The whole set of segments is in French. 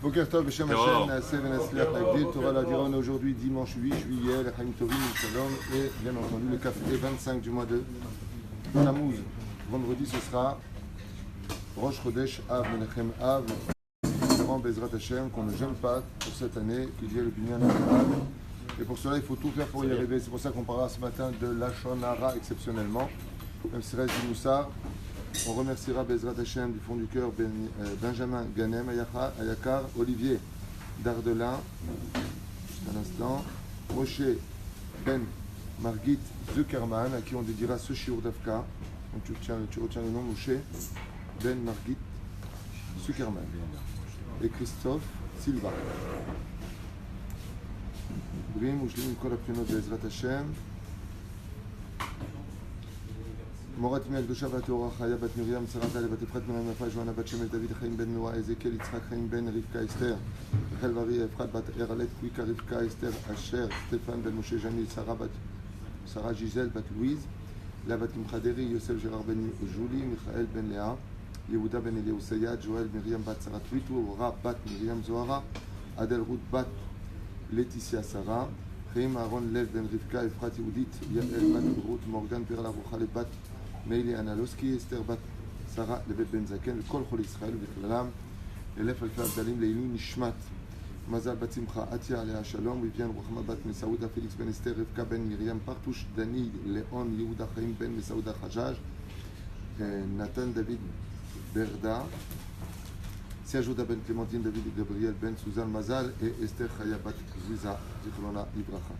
Boker Tov, Beshem Hashem, Naaseh Venasliach, Nagdil, Torah la Dira, on est aujourd'hui dimanche 8 juillet, le Chaim Tovim, Shalom, et bien entendu le café 25 du mois de Tammuz. Vendredi ce sera Rosh Chodesh Av, Menachem Av, espérant Bezrat Hashem qu'on ne gêne pas pour cette année, qu'il y ait le Binyan Av. Et pour cela, il faut tout faire pour y arriver. C'est pour ça qu'on parlera ce matin de Lachon Hara exceptionnellement, même si reste du Moussar. On remerciera Bezrat Hashem du fond du cœur Benjamin Ganem Ayakar, Olivier Dardelin, juste un instant, Moshe Ben Margit Zuckerman, à qui on dédiera ce shiur d'Afka. Donc tu retiens le nom Moshe Ben Margit Zuckerman et Christophe Silva. Brim Ushlim Kol Aprinot Bezrat Hashem. Morat Imel Dosha Bat Ora Chaya Bat Miriam Sarata Bat Efrat Miriam Nafa Johanna Bat Shemet David Chaim Ben Noah Ezekiel Yitzhak Chaim Ben Rivka Esther Rachel Vari Efrat Bat Eralet Kwika Rivka Esther Asher Stéphane Ben Moshe Jani Sarah Gisèle Bat Louise La Bat Kimchaderi Yosef Gérard Ben Julie Michael Ben Léa Yehuda Ben Eliyahu Sayad Joël Miriam Bat Sarah Twitu Ora Bat Miriam Zohara Adel Ruth Bat Laetitia Sarah Chaim Aaron Lev Ben Rivka Efrat Yehudit Yael Bat Ruth Morgan Perla Ruchale Bat Meili Analowski, Esther Bat Sarah Levet Ben Zaken, Kol Chol Israël, Bekhlalam, Elef Alfa Abdalim, Leilu Nishmat, Mazal Bat Simcha, Atia Alea Shalom, Vivian Rochma Bat Mesaouda, Félix Ben Esther, Rivka Ben Miriam Partouche, Dani Léon, Yehuda Chaim Ben Mesaouda Khajaj, Nathan David Berda, Serge Ouda Ben Clémentine, David Gabriel Ben Suzanne Mazal et Esther Chaya Bat Ziza, Zichlona Ibracha.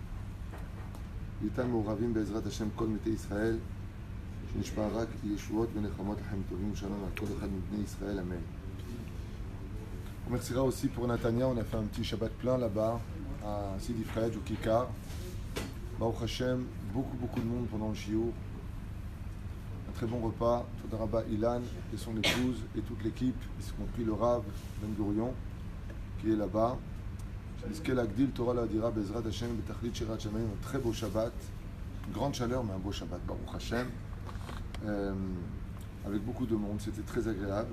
Yitam Mouravim Bezrat Hashem Kol Mete Israël. נשפע רק ישועות ונחמות לחיים טובים ושלום על כל אחד מבני ישראל, אמן. On remerciera aussi pour Natania, on a fait un petit Shabbat plein là-bas, à Sidi Frayed au Kikar. Baruch Hashem, beaucoup de monde pendant le Shiur. Un très bon repas. Toda Rabba Ilan et son épouse et toute l'équipe, y compris le Rav Ben Gurion, qui est là-bas. Niskel Agdil, Torah la Dira, Bezrat Hashem, Betachlit Shirat Shamayim, un très beau Shabbat. Une grande chaleur, mais un beau Shabbat, Baruch Hashem. Avec beaucoup de monde, c'était très agréable.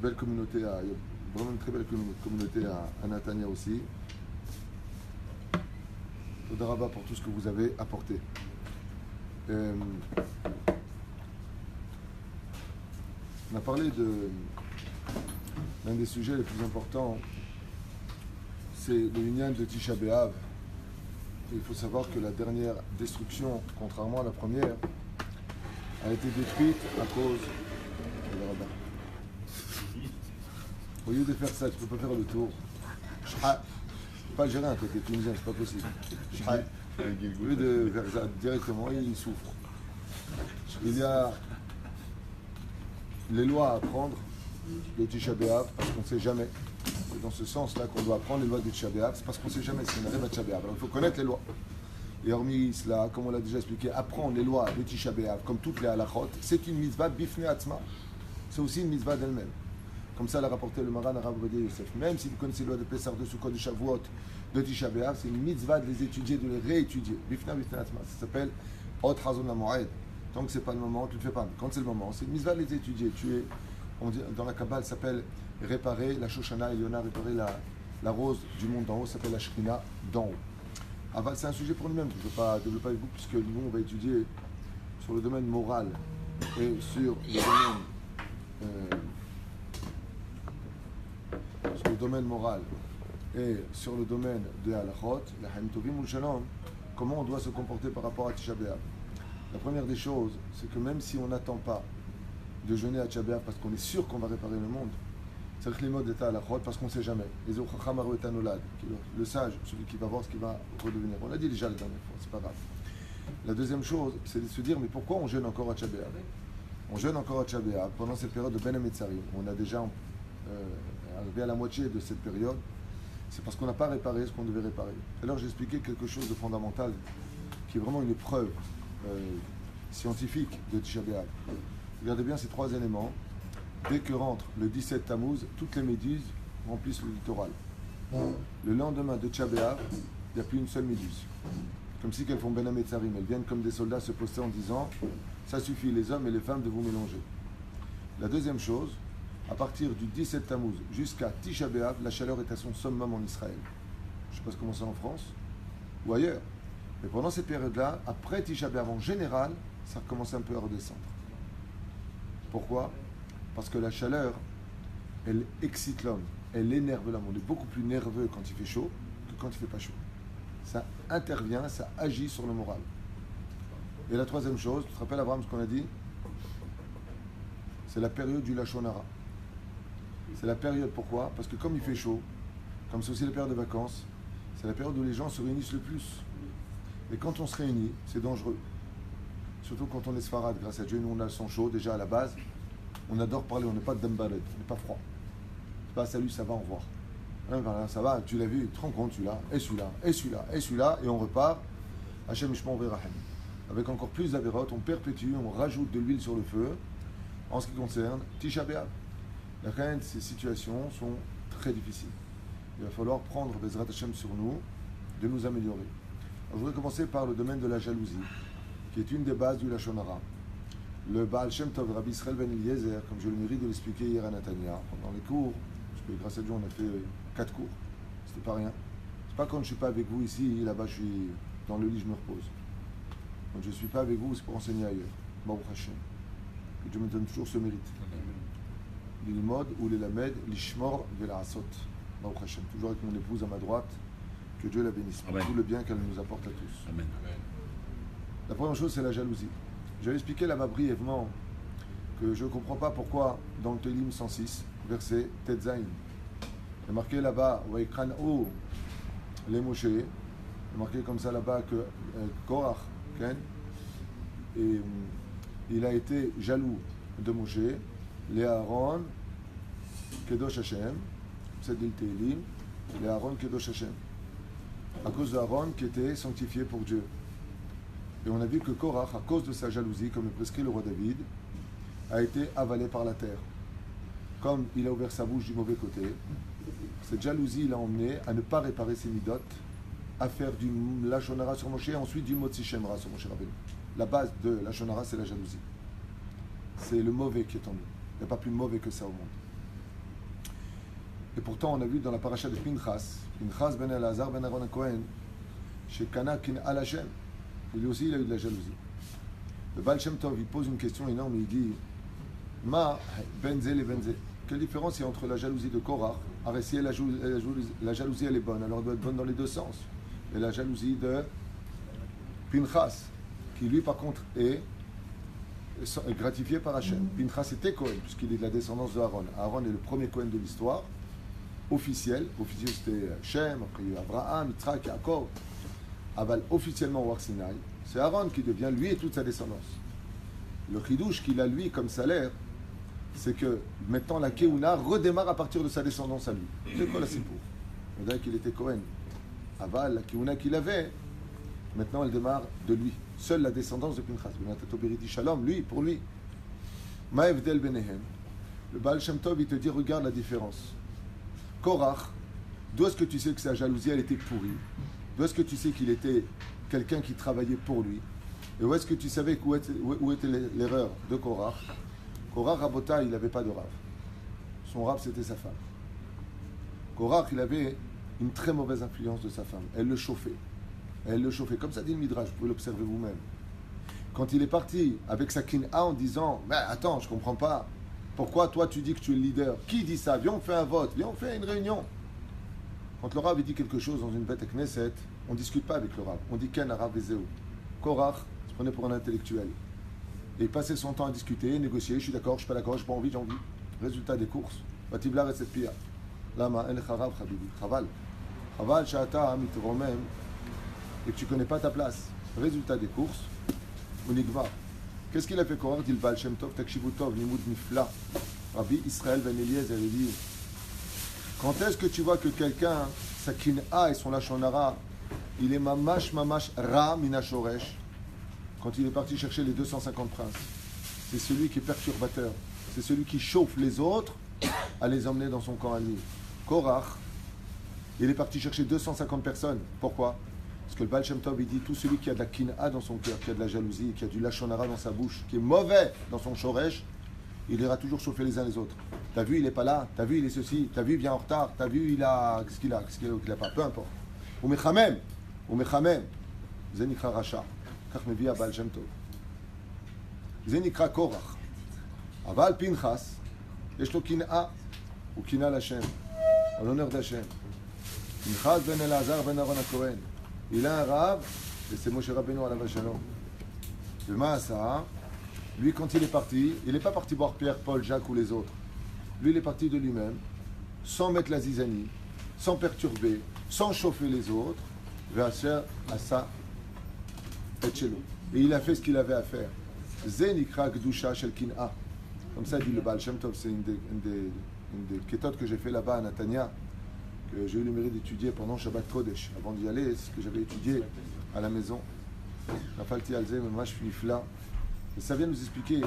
Belle communauté, vraiment une très belle communauté à Natania aussi. Toda Rabba pour tout ce que vous avez apporté. On a parlé de l'un des sujets les plus importants, c'est le Minyan de Tisha B'Av. Il faut savoir que la dernière destruction, contrairement à la première, a été détruite à cause de la rabbin. Au lieu de faire ça, tu ne peux pas faire le tour. Pas le gérer, toi, tu es tunisien, c'est pas possible. Au lieu de faire ça directement, il souffre. Il y a les lois à apprendre de Tisha B'Av, parce qu'on ne sait jamais. C'est dans ce sens-là qu'on doit apprendre les lois de Tisha B'Av, c'est parce qu'on ne sait jamais si on arrive à Tisha B'Av. Alors il faut connaître les lois. Et hormis cela, comme on l'a déjà expliqué, apprendre les lois de Tisha B'Av, comme toutes les halachot, c'est une mitzvah bifnei atzma. C'est aussi une mitzvah d'elle-même. Comme ça l'a rapporté le Maran Arav Ovadia Yosef. Même si vous connaissez les lois de Pessah, de Sukkot, de Shavuot, de Tisha B'Av, c'est une mitzvah de les étudier, de les réétudier. Bifnei atzma. Ça s'appelle Ot Hazon HaMoed. Tant que ce n'est pas le moment, tu ne le fais pas. Mais quand c'est le moment, c'est une mitzvah de les étudier. On dit, dans la Kabbale, ça s'appelle réparer la Shoshana Eliona, réparer la rose du monde d'en haut, ça s'appelle la Shekhinah d'en haut. C'est un sujet pour nous-mêmes, je ne veux pas développer avec vous, puisque nous, on va étudier sur le domaine moral et sur le domaine moral et sur le domaine de halachot, la Chaim Tovim ou Shalom, comment on doit se comporter par rapport à Tisha B'Av. La première des choses, c'est que même si on n'attend pas de jeûner à Tisha B'Av parce qu'on est sûr qu'on va réparer le monde, c'est que les modes d'état à la chôte parce qu'on ne sait jamais. Le sage, celui qui va voir ce qui va redevenir. On l'a dit déjà la dernière fois, c'est pas grave. La deuxième chose, c'est de se dire, mais pourquoi on jeûne encore à Tisha B'Av? On jeûne encore à Tisha B'Av pendant cette période de Ben Hametzarim. On a déjà arrivé à la moitié de cette période. C'est parce qu'on n'a pas réparé ce qu'on devait réparer. Alors j'ai expliqué quelque chose de fondamental, qui est vraiment une preuve scientifique de Tisha B'Av. Regardez bien ces trois éléments. Dès que rentre le 17 Tammuz, toutes les méduses remplissent le littoral. Le lendemain de Tisha B'Av, il n'y a plus une seule méduse. Comme si qu'elles font Ben Hametzarim. Elles viennent comme des soldats se poster en disant « Ça suffit les hommes et les femmes de vous mélanger ». La deuxième chose, à partir du 17 Tammuz jusqu'à Tisha B'Av, la chaleur est à son summum en Israël. Je ne sais pas comment c'est en France ou ailleurs. Mais pendant cette période-là, après Tisha B'Av en général, ça recommence un peu à redescendre. Pourquoi? Parce que la chaleur, elle excite l'homme, elle énerve l'homme. On est beaucoup plus nerveux quand il fait chaud que quand il ne fait pas chaud. Ça intervient, ça agit sur le moral. Et la troisième chose, tu te rappelles Abraham ce qu'on a dit? C'est la période du Lachon Hara. C'est la période, pourquoi? Parce que comme il fait chaud, comme c'est aussi la période de vacances, c'est la période où les gens se réunissent le plus. Et quand on se réunit, c'est dangereux. Surtout quand on est sfarade, grâce à Dieu, nous on a le sang chaud déjà à la base. On adore parler, on n'est pas d'embalade, on n'est pas froid. C'est pas salut, ça va, au revoir. Voilà, ça va, tu l'as vu, tu te rends compte, celui-là, et celui-là, et celui-là, et celui-là, et on repart. Hachem Ishmael Verachem. Avec encore plus d'avérotes, on perpétue, on rajoute de l'huile sur le feu. En ce qui concerne Tisha B'Av, la reine, ces situations sont très difficiles. Il va falloir prendre Bezrat Hashem sur nous, de nous améliorer. Alors, je voudrais commencer par le domaine de la jalousie, qui est une des bases du Lachon Hara. Le Baal Shem Tov, Rabbi Israël Ben Eliezer, comme j'ai le mérite de l'expliquer hier à Natania, pendant les cours, parce que grâce à Dieu on a fait 4 cours, c'était pas rien. C'est pas quand je ne suis pas avec vous ici, là-bas je suis dans le lit, je me repose. Quand je ne suis pas avec vous, c'est pour enseigner ailleurs. Baruch Hashem. Que Dieu me donne toujours ce mérite. L'ilmod ou l'elamed, l'ishmor vel'asot. Baruch Hashem. Toujours avec mon épouse à ma droite. Que Dieu la bénisse. Pour tout le bien qu'elle nous apporte à tous. Amen. La première chose, c'est la jalousie. J'avais expliqué là-bas brièvement que je ne comprends pas pourquoi dans le Télim 106, verset Tetzain, il est marqué là-bas, Vaikran O, les Moshe, il est marqué comme ça là-bas que Korach, Ken, et il a été jaloux de Moshe, les Aaron, Kedosh Hashem, c'est dit le Télim, les Aaron, Kedosh Hashem, à cause d'Aaron qui était sanctifié pour Dieu. Et on a vu que Korach, à cause de sa jalousie, comme le prescrit le roi David, a été avalé par la terre. Comme il a ouvert sa bouche du mauvais côté, cette jalousie l'a emmené à ne pas réparer ses midotes, à faire du Lachon Hara sur Moshe et ensuite du Motzi Shem Ra sur Moshe Rabbeinu. La base de Lachon Hara, c'est la jalousie. C'est le mauvais qui est en nous. Il n'y a pas plus mauvais que ça au monde. Et pourtant, on a vu dans la paracha de Pinchas ben Elazar ben Aaron Cohen, chez Kana Kin Al Hashem, lui aussi il a eu de la jalousie. Le Baal Shem Tov, il pose une question énorme, il dit Ma benze le benze. Quelle différence il y a entre la jalousie de Korach? Alors si la jalousie elle est bonne, alors elle doit être bonne dans les deux sens. Et la jalousie de Pinchas, qui lui par contre est gratifié par Hachem. Pinchas était Cohen, puisqu'il est de la descendance de Aaron. Aaron est le premier Cohen de l'histoire, officiel. Officiel c'était Shem, après il y a eu Abraham, Yitzhak, Yaakov. Aval officiellement au Har Sinaï, c'est Aaron qui devient lui et toute sa descendance. Le chidouche qu'il a lui comme salaire, c'est que maintenant la Keuna redémarre à partir de sa descendance à lui. C'est quoi la Sipour? On dirait qu'il était Cohen. Aval, la Keuna qu'il avait, maintenant elle démarre de lui. Seule la descendance de Pinchas. Shalom, lui, pour lui. Ma'evdel benehem. Le Baal Shem Tov, il te dit, regarde la différence. Korach, d'où est-ce que tu sais que sa jalousie, elle était pourrie? D'où est-ce que tu sais qu'il était quelqu'un qui travaillait pour lui? Et où est-ce que tu savais où était l'erreur de Korach? Korach, Rabota, il n'avait pas de rave. Son rave, c'était sa femme. Korach, il avait une très mauvaise influence de sa femme. Elle le chauffait. Elle le chauffait. Comme ça dit le Midrash, vous pouvez l'observer vous-même. Quand il est parti avec sa kin'a en disant « Mais attends, je ne comprends pas. Pourquoi toi tu dis que tu es le leader? Qui dit ça? Viens, on fait un vote. Viens, on fait une réunion. » Quand le Rav dit quelque chose dans une bête Knesset, on ne discute pas avec le Rav. On dit Ken Rav Vezeu. Korach se prenait pour un intellectuel. Et il passait son temps à discuter, négocier. Je suis d'accord, je suis pas d'accord, j'ai pas envie, j'ai envie. Résultat des courses. Batiblar et cette pia. Lama en Charav Chabibi. Chaval. Chaval, Shata, Mitromem. Et que tu connais pas ta place. Résultat des courses. Unigva. Qu'est-ce qu'il a fait Korach? Dit le Baal Shem Tov, Takshibutov, Nimud Nifla. Rabbi Israël Ben Eliezer, il dit. Quand est-ce que tu vois que quelqu'un, sa kin'a et son Lachon Hara, il est mamash ra minashoresh, quand il est parti chercher les 250 princes, c'est celui qui est perturbateur, c'est celui qui chauffe les autres à les emmener dans son camp à lui. Korach, il est parti chercher 250 personnes. Pourquoi? Parce que le Baal Shem Tov, il dit tout celui qui a de la kin'a dans son cœur, qui a de la jalousie, qui a du Lachon Hara dans sa bouche, qui est mauvais dans son shoresh, il ira toujours chauffer les uns les autres. T'as vu, il n'est pas là. T'as vu, il est ceci. T'as vu, il vient en retard. T'as vu, il a... Qu'est-ce qu'il a? Qu'est-ce qu'il a pas? Peu importe. Ou mechamem. זה נקרא רשע. כך מביא הבעל שם טוב. זה נקרא קורח. אבל פנחס, יש לו קנאה. הוא קנאה לשם. על הונר d'Hachem. פנחס בן אלעזר בן אהרון הכהן. Il a un rave, et c'est Moshe Rabbeinu alav shalom. Le Maasa, lui quand il est parti, il n'est pas parti voir Pierre, Paul, Jacques ou les autres. Lui il est parti de lui-même, sans mettre la zizanie, sans perturber, sans chauffer les autres, Vacher Asa et Chelo. Et il a fait ce qu'il avait à faire. Zenikra Gdusha Shel Kin'a. Comme ça dit le Baal Shem Tov, c'est une des kétotes que j'ai fait là-bas à Natania, que j'ai eu le mérite d'étudier pendant Shabbat Kodesh. Avant d'y aller, c'est ce que j'avais étudié à la maison. Nafalti Alzem, moi je suis nifla. Et ça vient nous expliquer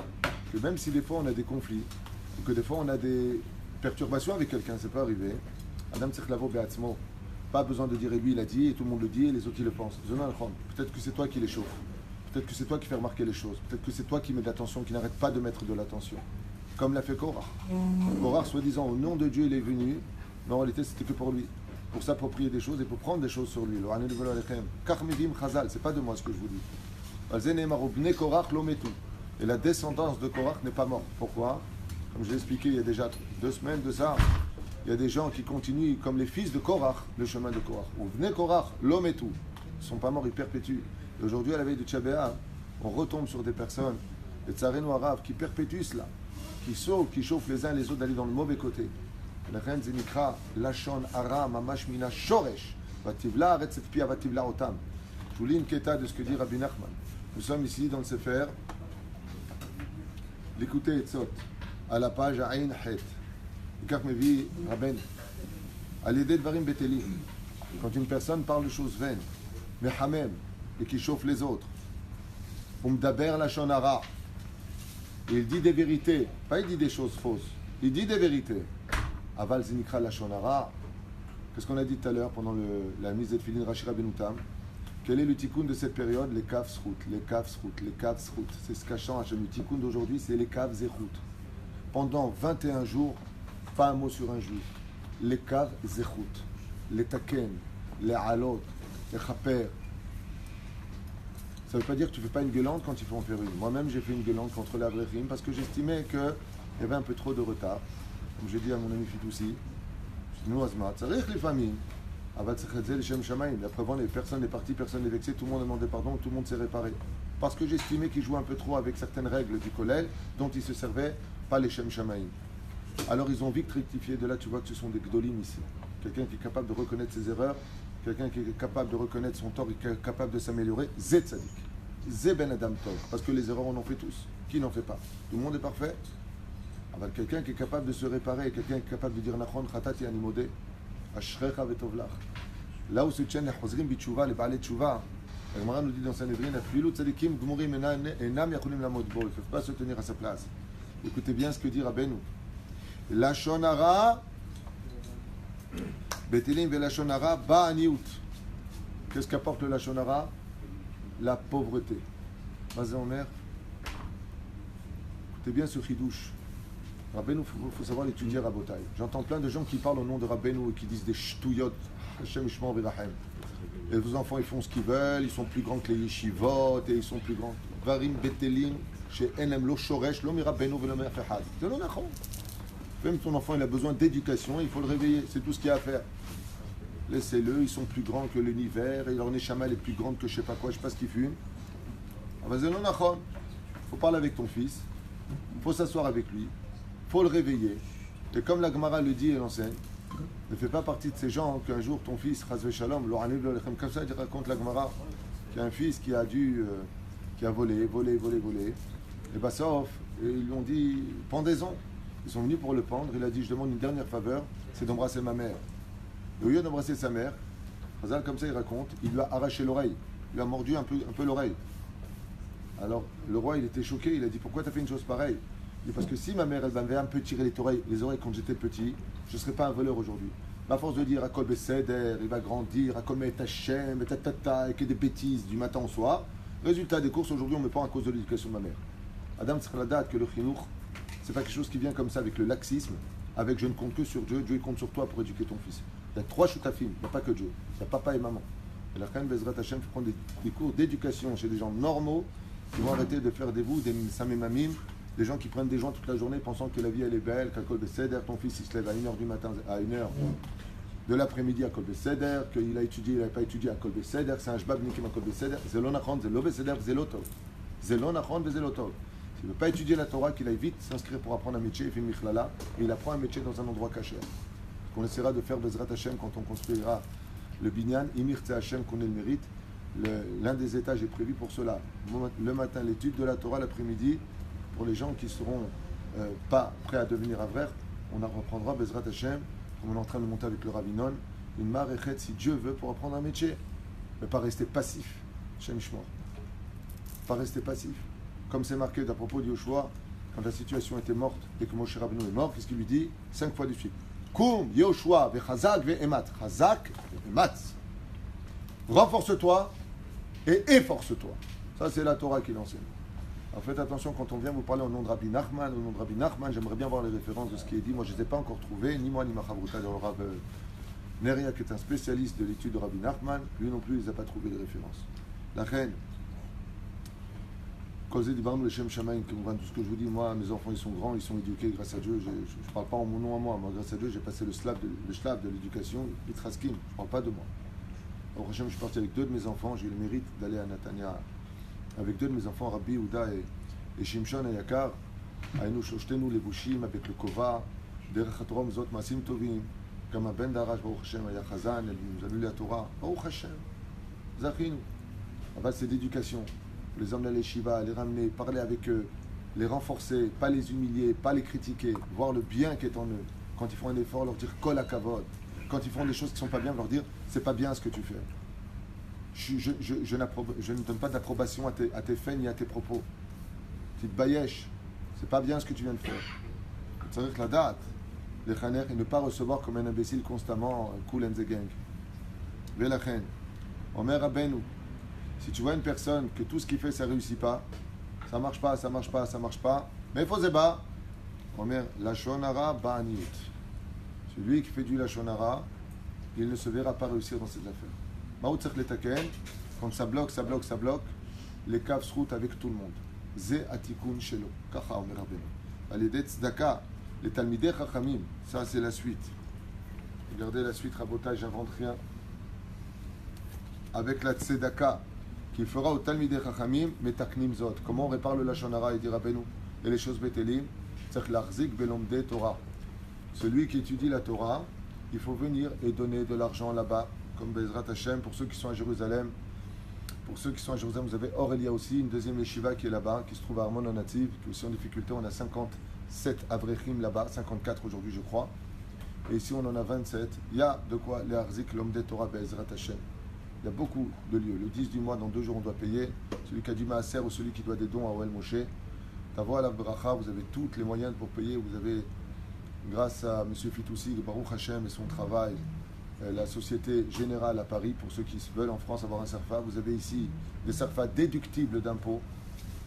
que même si des fois on a des conflits, ou que des fois on a des perturbations avec quelqu'un, ça peut arriver. Adam Tzichlavo Beatzmo. Pas besoin de dire et lui il a dit, et tout le monde le dit, et les autres ils le pensent. Peut-être que c'est toi qui les chauffe. Peut-être que c'est toi qui fais remarquer les choses. Peut-être que c'est toi qui mets de l'attention, qui n'arrête pas de mettre de l'attention. Comme l'a fait Korach. Korach, soi-disant, au nom de Dieu, il est venu. Mais en réalité, c'était que pour lui. Pour s'approprier des choses et pour prendre des choses sur lui. C'est pas de moi ce que je vous dis. Et la descendance de Korach n'est pas morte. Pourquoi? Comme je l'ai expliqué il y a déjà 2 semaines de ça, il y a des gens qui continuent comme les fils de Korach, le chemin de Korach. Ou venez Korach, l'homme et tout. Ils ne sont pas morts, ils perpétuent. Et aujourd'hui, à la veille de Tchabéa, on retombe sur des personnes, les tsareno arabes, qui perpétuent cela, qui chauffent les uns les autres d'aller dans le mauvais côté. La reine Zenikra, Lachon, Ara, Mamash, Mina, Shoresh, Vativla, Retzet Pia, Vativla, Otam. Je vous lis une quêta de ce que dit Rabbi Nachman. Nous sommes ici dans le Sefer, l'écoutez Etzot, à la page Aïn Het. Car me vit Rabben, à l'aider de Varim Beteli. Quand une personne parle de choses vaines, Mehamem, et qui chauffe les autres, Umdaber Lachon Ara, il dit des vérités, pas il dit des choses fausses, il dit des vérités. Aval Zinikra Lachon Hara. Qu'est-ce qu'on a dit tout à l'heure pendant la mise de Tfilin Rashi Rabbeinu Tam? Quel est le tikkun de cette période? Les kav srout, les kav srout, les kav srout. C'est ce cachant Hachem. Le tikkun d'aujourd'hui, c'est les kav zérout. Pendant 21 jours, pas un mot sur un juif. Les kav zérout, les taken, les alot, les chaper. Ça ne veut pas dire que tu ne fais pas une gueulante quand il faut en faire une. Moi-même, j'ai fait une gueulante contre l'Avrechim parce que j'estimais qu'il y avait un peu trop de retard. Comme j'ai dit à mon ami Fitoussi, nous, Azmat, ça arrive les familles. Avat Sechadze, les Shem Shamaim. Après, les personnes, les parties, personne n'est vexé, tout le monde a demandé pardon, tout le monde s'est réparé. Parce que j'estimais qu'il jouait un peu trop avec certaines règles du collège dont il se servait, pas les Shem Shamaim. Alors, ils ont vite rectifié. De là, tu vois que ce sont des Gdolim ici. Quelqu'un qui est capable de reconnaître ses erreurs, quelqu'un qui est capable de reconnaître son tort et qui est capable de s'améliorer. Zé Tzadik. Zé Ben Adam Tov. Parce que les erreurs, on en fait tous. Qui n'en fait pas? Tout le monde est parfait. Avec quelqu'un qui est capable de se réparer, quelqu'un qui est capable de dire Nachon, Khatati Animode, Ashrecha Vetovlach. Là où se tiennent les Chosrim Bitchouva, les Baalei Tchouva, la Gemara nous dit dans Sanhedrin, Afilu Tzadikim Gmurim Enam Yachulim Lamod Bo, ils ne peuvent pas se tenir à sa place. Écoutez bien ce que dit Rabbeinu. Lachon Hara, Betelim ve Lachon Hara, Ba'aniut. Qu'est-ce qu'apporte le Lachon Hara? La pauvreté. Mazé Omer. Écoutez bien ce chidouche. Rabbeinu, il faut savoir l'étudier à Rabotai. J'entends plein de gens qui parlent au nom de Rabbeinu et qui disent des shtouyot. Hashem Ishmael Virachem. Et vos enfants, ils font ce qu'ils veulent, ils sont plus grands que les yeshivot, et ils sont plus grands. Varim betelim, chez Enem lo shoresh, lo mi Rabbeinu ve lo mi afechad. C'est le nachon. Même ton enfant, il a besoin d'éducation, il faut le réveiller. C'est tout ce qu'il y a à faire. Laissez-le, ils sont plus grands que l'univers, et leur neshama est plus grande que je sais pas quoi, je sais pas ce qu'ils fument. C'est le nachon. Il faut parler avec ton fils, il faut s'asseoir avec lui. Il faut le réveiller. Et comme la Gemara le dit et l'enseigne, ne fais pas partie de ces gens qu'un jour ton fils, Chazve Shalom, comme ça, il raconte la Gemara, qu'il y a un fils qui a volé. Et bah sauf, ils lui ont dit, pendez-en. Ils sont venus pour le pendre. Il a dit, je demande une dernière faveur, c'est d'embrasser ma mère. Et au lieu d'embrasser sa mère, Chazal, comme ça, il raconte, il lui a arraché l'oreille. Il lui a mordu un peu l'oreille. Alors, le roi, il était choqué. Il a dit, pourquoi tu as fait une chose pareille? Il dit, parce que si ma mère, elle m'avait un peu tiré les oreilles quand j'étais petit, je ne serais pas un voleur aujourd'hui. À force de dire, Akol Beseder, il va grandir, Akol Met Hashem, et que des bêtises du matin au soir. Résultat des courses, aujourd'hui, on me prend à cause de l'éducation de ma mère. Adam Tzradat, que le chinour, C'est pas quelque chose qui vient comme ça avec le laxisme, avec je ne compte que sur Dieu, Dieu compte sur toi pour éduquer ton fils. Il y a 3 choutafim, il n'y a pas que Dieu. Il y a papa et maman. Et la reine Bezrat Hashem faut prendre des cours d'éducation chez des gens normaux qui vont arrêter de faire des vous, des samemamim, des gens qui prennent des joints toute la journée pensant que la vie elle est belle, qu'à Kol Beseder, ton fils il se lève à 1h du matin, à 1h de l'après-midi à Kol Beseder, qu'il a étudié, il n'avait pas étudié à Kol Beseder, c'est un jbab nikim à Kol Beseder, Zelon Achon, Zelo Beseder, Zelotov. Zelon Achon, Zelotov. S'il ne veut pas étudier la Torah, qu'il aille vite s'inscrire pour apprendre un métier, il fait Michlala, et il apprend un métier dans un endroit caché. Ce qu'on essaiera de faire Bezrat Hashem quand on construira le Binyan, Imir Tse Hashem, qu'on ait le mérite. L'un des étages est prévu pour cela. Le matin, l'étude de la Torah, l'après-midi, pour les gens qui ne seront pas prêts à devenir avrer, on reprendra Bezrat Hashem, comme on est en train de monter avec le Ravinon, une maréchet, si Dieu veut, pour apprendre un métier. Mais pas rester passif. Shem Shmor. Pas rester passif. Comme c'est marqué à propos de Yoshua, quand la situation était morte et que Moshe Rabbeinu est mort, qu'est-ce qu'il lui dit 5 fois de suite. Koum, Yoshua, Vechazak, Ve'emat. Chazak, Ve'emat. Renforce-toi et efforce-toi. Ça, c'est la Torah qui l'enseigne. Alors faites attention quand on vient vous parler au nom de Rabbi Nachman. Au nom de Rabbi Nachman, j'aimerais bien voir les références de ce qui est dit. Moi, je ne les ai pas encore trouvées, ni moi, ni ma Chavruta, le Rav Neria, qui est un spécialiste de l'étude de Rabbi Nachman. Lui non plus, il n'a pas trouvé les références. La reine. Causé du Barnou, les Shem Shamaïm, tout ce que je vous dis, moi, mes enfants, ils sont grands, ils sont éduqués grâce à Dieu. Je ne parle pas en mon nom à moi. Moi, grâce à Dieu, j'ai passé le shlaf de l'éducation, Yitraskim. Je ne parle pas de moi. Au prochain, je suis parti avec 2 de mes enfants. J'ai eu le mérite d'aller à Natania avec 2 de mes enfants, Rabbi Ouda et Shimshon et Yakar. Aïnou Shoshtenu les Bouchim avec le Kova, Derech HaTorah Mzot Masim Tovim, comme un Ben Darash, Baruch Hashem, Aya Chazan, elle nous a lu la Torah, Baruch Hashem, Zachinu. En fait, c'est d'éducation. Les emmener à l'Eshiva, les ramener, parler avec eux, les renforcer, pas les humilier, pas les critiquer, voir le bien qui est en eux. Quand ils font un effort, leur dire Kol HaKavod. Quand ils font des choses qui ne sont pas bien, leur dire c'est pas bien ce que tu fais. Je ne donne pas d'approbation à tes faits ni à tes propos. Petite bayesh, c'est pas bien ce que tu viens de faire. C'est vrai que la date, les chaner, et ne pas recevoir comme un imbécile constamment, cool and the gang. Velachen, Omer Rabbeinu, si tu vois une personne que tout ce qu'il fait ça réussit pas, ça marche pas, ça marche pas, ça marche pas, mais il faut zéba, Omer Lachonara Ba'aniut. Celui qui fait du Lachonara, il ne se verra pas réussir dans ses affaires. Maoutzach letaken, quand ça bloque, les caves se routent avec tout le monde. Ze atikun shelo. Kacha omer Rabbeinu. Alidet tzedaka, les talmidei chachamim. Ça c'est la suite. Regardez la suite, rabotage, j'invente rien. Avec la tzedaka qu'il fera au talmidei chachamim, metaknim zot. Comment on répare le lachon hara, il dit Rabbeinu, et les choses betelim, tzach l'achzik belomde Torah. Celui qui étudie la Torah, il faut venir et donner de l'argent là-bas. Comme Bezrat Hashem, pour ceux qui sont à Jérusalem. Pour ceux qui sont à Jérusalem, vous avez Aurélia aussi, une deuxième yeshiva qui est là-bas, qui se trouve à Armon en Nativ, qui est aussi en difficulté. On a 57 avrechim là-bas, 54 aujourd'hui je crois. Et ici on en a 27. Il y a de quoi les Harzik, l'homme des Torah, Bezrat Hashem. Il y a beaucoup de lieux. Le 10 du mois, dans 2 jours, on doit payer. Celui qui a du maaser ou celui qui doit des dons à Oel Moshe. Tavo la bracha, vous avez tous les moyens pour payer. Vous avez, grâce à M. Fitoussi, le Baruch Hashem et son travail, la Société Générale à Paris, pour ceux qui veulent en France avoir un SERFA. Vous avez ici des SERFA déductibles d'impôts.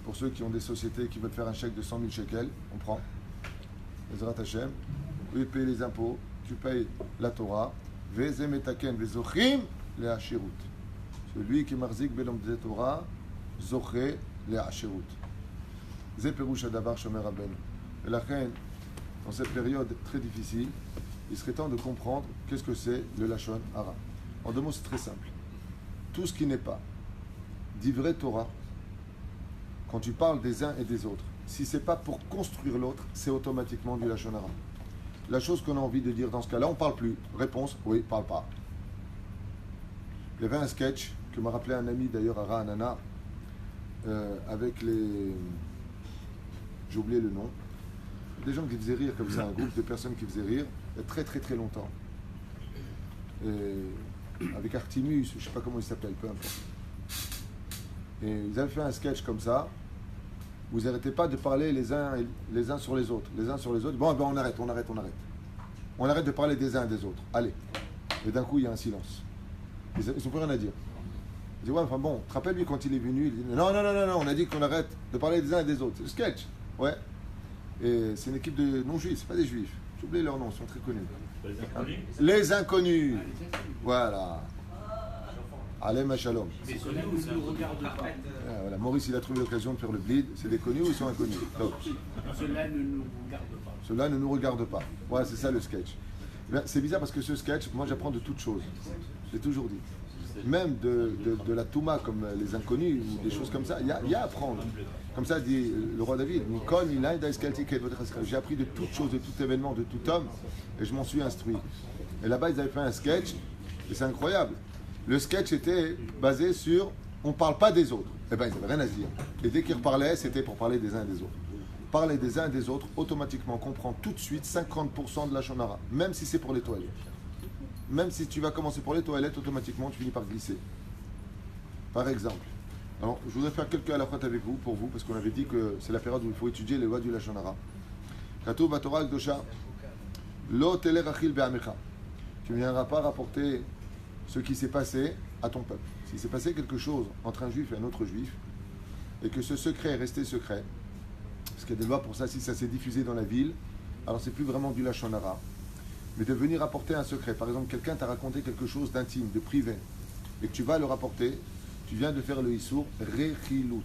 Pour ceux qui ont des sociétés qui veulent faire un chèque de 100 000 shekels, on prend. Bezrat Hashem. Eux payent les impôts, tu payes la Torah. Vezem etaken vezochim le hashirut. Celui qui marzik belom de Torah, zoché le hashirut. Ze perush adavar shomer Rabbeinu. Et la reine, dans cette période très difficile, il serait temps de comprendre qu'est-ce que c'est le Lachon Hara. En 2 mots, c'est très simple. Tout ce qui n'est pas d'ivrei Torah, quand tu parles des uns et des autres, si ce n'est pas pour construire l'autre, c'est automatiquement du Lachon Hara. La chose qu'on a envie de dire dans ce cas-là, on ne parle plus. Réponse, oui, parle pas. Il y avait un sketch que m'a rappelé un ami d'ailleurs à Ra'anana, avec les... J'ai oublié le nom. Des gens qui faisaient rire comme ça, un groupe de personnes qui faisaient rire, il y a très très très longtemps. Et avec Artimus, je ne sais pas comment il s'appelle, peu importe. Et ils avaient fait un sketch comme ça, vous n'arrêtez pas de parler les uns sur les autres. Les uns sur les autres, bon ben on arrête. On arrête de parler des uns et des autres. Allez. Et d'un coup, il y a un silence. Ils n'ont plus rien à dire. Ils disent, ouais, enfin bon, te rappelles lui quand il est venu, il dit, non, on a dit qu'on arrête de parler des uns et des autres. C'est le sketch. Ouais. Et c'est une équipe de non-juifs, c'est pas des juifs. J'ai oublié leur nom, ils sont très connus. Les inconnus. Les inconnus. Voilà. Alem Shalom. Mais ceux-là ne nous regardent pas. Voilà. Maurice, il a trouvé l'occasion de faire le bleed. C'est des connus ou ils sont inconnus? Donc, Ceux-là ne nous regardent pas. ceux-là ne nous regardent pas. Ouais, c'est ça le sketch. Eh bien, c'est bizarre parce que ce sketch, moi j'apprends de toutes choses. J'ai toujours dit. Même de la Touma comme les inconnus ou des choses comme ça, il y a à apprendre. Comme ça dit le roi David, j'ai appris de toutes choses, de tout événement, de tout homme, et je m'en suis instruit. Et là-bas, ils avaient fait un sketch, et c'est incroyable. Le sketch était basé sur on ne parle pas des autres. Eh bien, ils n'avaient rien à se dire. Et dès qu'ils reparlaient, c'était pour parler des uns et des autres. Parler des uns et des autres, automatiquement, on comprend tout de suite 50% de la shonara, même si c'est pour les toilettes. Même si tu vas commencer pour les toilettes, automatiquement, tu finis par glisser. Par exemple. Alors, je voudrais faire quelques halachot avec vous, pour vous, parce qu'on avait dit que c'est la période où il faut étudier les lois du Lashon Hara. Katuv Batorah Akdosha, Lo Teler Achil Be'amecha. Tu ne viendras pas rapporter ce qui s'est passé à ton peuple. S'il s'est passé quelque chose entre un juif et un autre juif, et que ce secret est resté secret, parce qu'il y a des lois pour ça, si ça s'est diffusé dans la ville, alors c'est plus vraiment du Lashon Hara. Mais de venir rapporter un secret, par exemple, quelqu'un t'a raconté quelque chose d'intime, de privé, et que tu vas le rapporter, tu viens de faire le Issour Rechilut.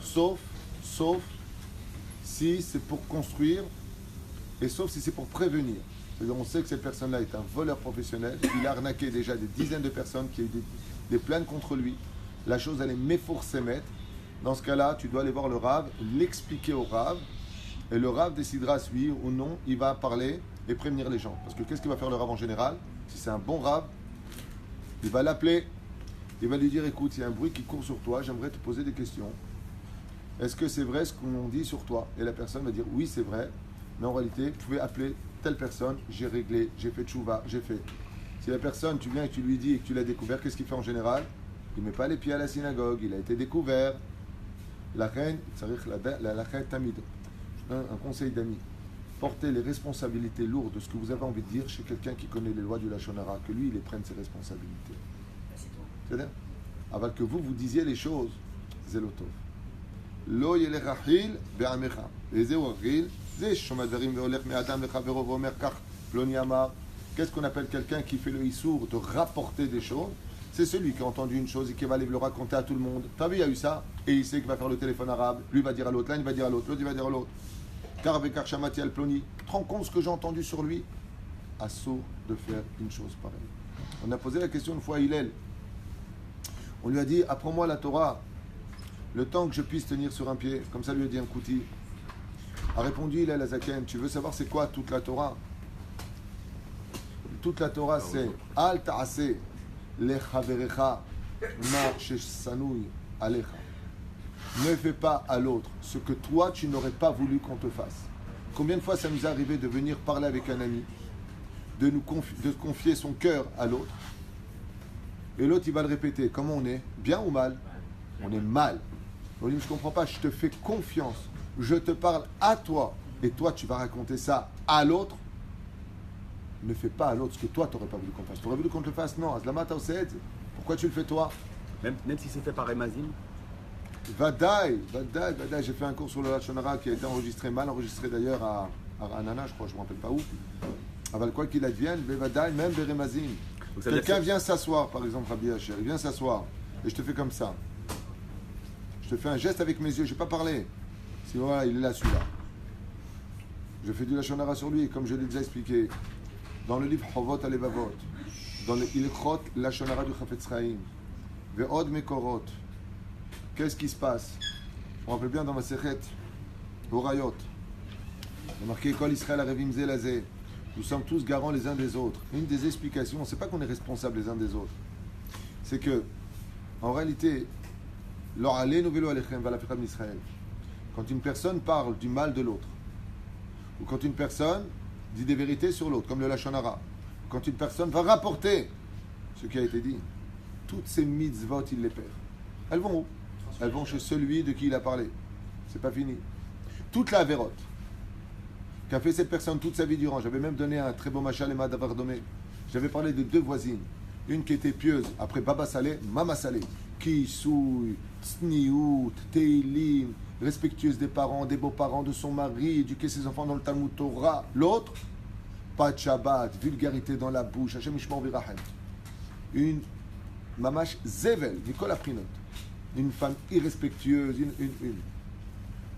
Sauf si c'est pour construire, et sauf si c'est pour prévenir. C'est-à-dire, on sait que cette personne-là est un voleur professionnel, il a arnaqué déjà des dizaines de personnes qui ont eu des plaintes contre lui. La chose, elle est méforcémette. Dans ce cas-là, tu dois aller voir le Rav, l'expliquer au Rav, et le Rav décidera si oui ou non, il va parler et prévenir les gens. Parce que qu'est-ce qu'il va faire le Rav en général? Si c'est un bon Rav, il va l'appeler, il va lui dire, écoute, il y a un bruit qui court sur toi, j'aimerais te poser des questions. Est-ce que c'est vrai ce qu'on dit sur toi? Et la personne va dire, oui, c'est vrai, mais en réalité, vous pouvez appeler telle personne, j'ai réglé, j'ai fait tchouva, j'ai fait. Si la personne, tu viens et tu lui dis et que tu l'as découvert, qu'est-ce qu'il fait en général? Il ne met pas les pieds à la synagogue, il a été découvert. La reine, la reine tamid, un conseil d'amis. Portez les responsabilités lourdes de ce que vous avez envie de dire chez quelqu'un qui connaît les lois du Lashon Hara, que lui, il les prenne ses responsabilités. C'est-à-dire, avant que vous disiez les choses, Zelotov. Lo yelech achil be'amecha. Vezeu achil, ze shomad dvarim ve'olech me'adam lechavero ve'omer kach ploni amar. Qu'est-ce qu'on appelle quelqu'un qui fait le issour de rapporter des choses? C'est celui qui a entendu une chose et qui va aller le raconter à tout le monde. T'as vu, il y a eu ça, et il sait qu'il va faire le téléphone arabe. Lui va dire à l'autre, là il va dire à l'autre, l'autre il va dire à l'autre. Car avec Archamati al-Ploni, tu te rends compte ce que j'ai entendu sur lui? Assaut de faire une chose pareille. On a posé la question une fois à Hillel. On lui a dit, apprends-moi la Torah, le temps que je puisse tenir sur un pied. Comme ça lui a dit un Kouti. A répondu Hillel à Zaken, tu veux savoir c'est quoi toute la Torah? Toute la Torah c'est Al ta'ase lechaverecha ma shesanoui alecha. Ne fais pas à l'autre ce que toi tu n'aurais pas voulu qu'on te fasse. Combien de fois ça nous est arrivé de venir parler avec un ami, de confier son cœur à l'autre, et l'autre il va le répéter. Comment on est? Bien ou mal? On est mal. On dit, je ne comprends pas, je te fais confiance, je te parle à toi, et toi tu vas raconter ça à l'autre. Ne fais pas à l'autre ce que toi tu n'aurais pas voulu qu'on fasse. Tu aurais voulu qu'on te le fasse? Non. Azlamata Osed, pourquoi tu le fais toi? Même si c'est fait par Emazim. Vadaï. J'ai fait un cours sur le Lashon Hara qui a été enregistré, mal enregistré d'ailleurs à Ranana, je crois, je ne me rappelle pas où. Aval quoi qu'il advienne, Vadaï, même Beremazim. Quelqu'un vient s'asseoir, par exemple, Rabbi Hacher, il vient s'asseoir, et je te fais comme ça. Je te fais un geste avec mes yeux, je n'ai pas parlé. Si voilà, il est là, celui-là. Je fais du Lashon Hara sur lui, comme je l'ai déjà expliqué. Dans le livre Chovot Alevavot, dans le Ilchot Lashon Hara du Chafetz Chaim, Ve'od Mekorot. Qu'est-ce qui se passe? On rappelle bien dans ma Sechet, Horayot. Il y a marqué Kol Israël Arevim Zelazé. Nous sommes tous garants les uns des autres. Une des explications, c'est pas qu'on est responsables les uns des autres. C'est que, en réalité, quand une personne parle du mal de l'autre, ou quand une personne dit des vérités sur l'autre, comme le Lashon Hara, quand une personne va rapporter ce qui a été dit, toutes ces mitzvot, il les perd. Elles vont où? Elles vont chez celui de qui il a parlé. C'est pas fini. Toute la vérote qu'a fait cette personne toute sa vie durant, j'avais même donné un très beau machal et madavardomé. J'avais parlé de deux voisines. Une qui était pieuse, après Baba Salé, Mama Salé. Qui souille, tsniout, teilim, respectueuse des parents, des beaux-parents, de son mari, éduquer ses enfants dans le Talmud Torah. L'autre, pas de Shabbat, vulgarité dans la bouche, Hashem Yishmor V'Irachem. Une mamash zevel, Nicole Aprinot. Une femme irrespectueuse, une.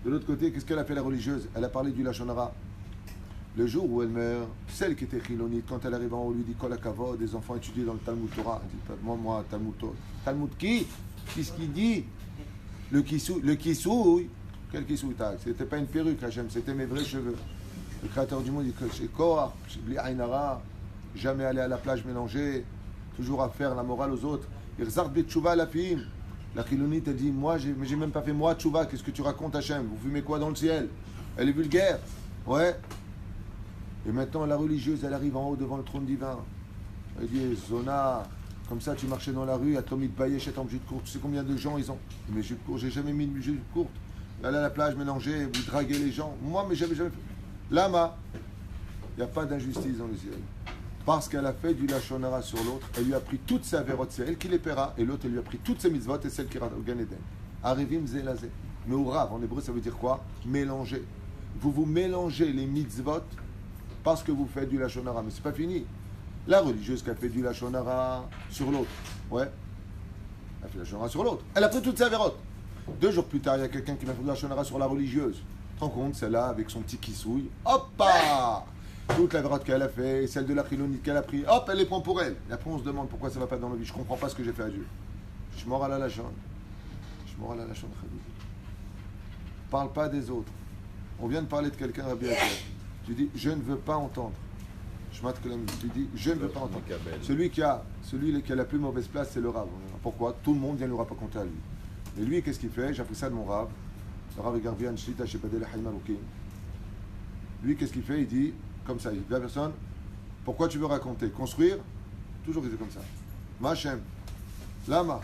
De l'autre côté, qu'est-ce qu'elle a fait la religieuse? Elle a parlé du Lachon Hara. Le jour où elle meurt, celle qui était chilonite, quand elle arrive en haut, on lui dit Kol HaKavod, des enfants étudiés dans le Talmud Torah. Elle dit moi, Talmud Torah. Talmud qui? Qu'est-ce qu'il dit? Le kissouille. Quel kissouille t'as? C'était pas une perruque, Hachem, c'était mes vrais cheveux. Le créateur du monde dit que chez Korah, chez Bli Ainara, jamais aller à la plage mélanger, toujours à faire la morale aux autres. Irzard Betchouva la fille. La chilonite, elle dit moi, j'ai même pas fait moi Tchouva, qu'est-ce que tu racontes, Hachem? Vous fumez quoi dans le ciel? Elle est vulgaire. Ouais. Et maintenant, la religieuse, elle arrive en haut devant le trône divin. Elle dit, Zona, comme ça, tu marchais dans la rue, à Tomit Bayesh, en jupe courte. Tu sais combien de gens ils ont mes jupes courtes? J'ai jamais mis une jupe courte. Aller à la plage, mélanger, vous draguez les gens. Moi, mais j'avais jamais fait. Lama, il n'y a pas d'injustice dans le ciel. Parce qu'elle a fait du Lachon Hara sur l'autre, elle lui a pris toutes ses avérotes, c'est elle qui les paiera, et l'autre, elle lui a pris toutes ses mitzvot et celles qui ira au Gan Eden. Arivim zelazé. Mais au Rav, en hébreu, ça veut dire quoi? Mélanger. Vous mélangez les mitzvot parce que vous faites du Lachon Hara. Mais c'est pas fini. La religieuse qui a fait du Lachon Hara sur l'autre, ouais, elle a fait du Lachon Hara sur l'autre. Elle a pris toutes ses avérotes. 2 jours plus tard, il y a quelqu'un qui m'a fait du Lachon Hara sur la religieuse. Tu te rends compte, celle-là, avec son petit kissouille, hop, toute la vérote qu'elle a fait, celle de la chilonite qu'elle a pris, hop, elle les prend pour elle. Et après, on se demande pourquoi ça va pas dans la vie. Je comprends pas ce que j'ai fait à Dieu. Je suis mort à la Lachon. Je suis mort à la Lachon. Parle pas des autres. On vient de parler de quelqu'un, Rabbi Akiva. Tu dis, je ne veux pas entendre. Je tu dis, je ne veux pas entendre. Celui qui a la plus mauvaise place, c'est le Rav. Pourquoi? Tout le monde vient lui raconter à lui. Et lui, qu'est-ce qu'il fait? J'ai appris ça de mon Rav. Le Rav Garbian Shlita chez Badel Haïm Aloukim. Lui, qu'est-ce qu'il fait? Il dit, comme ça, il dit à la personne, pourquoi tu veux raconter? Construire? Toujours il dit comme ça. Machem. Lama.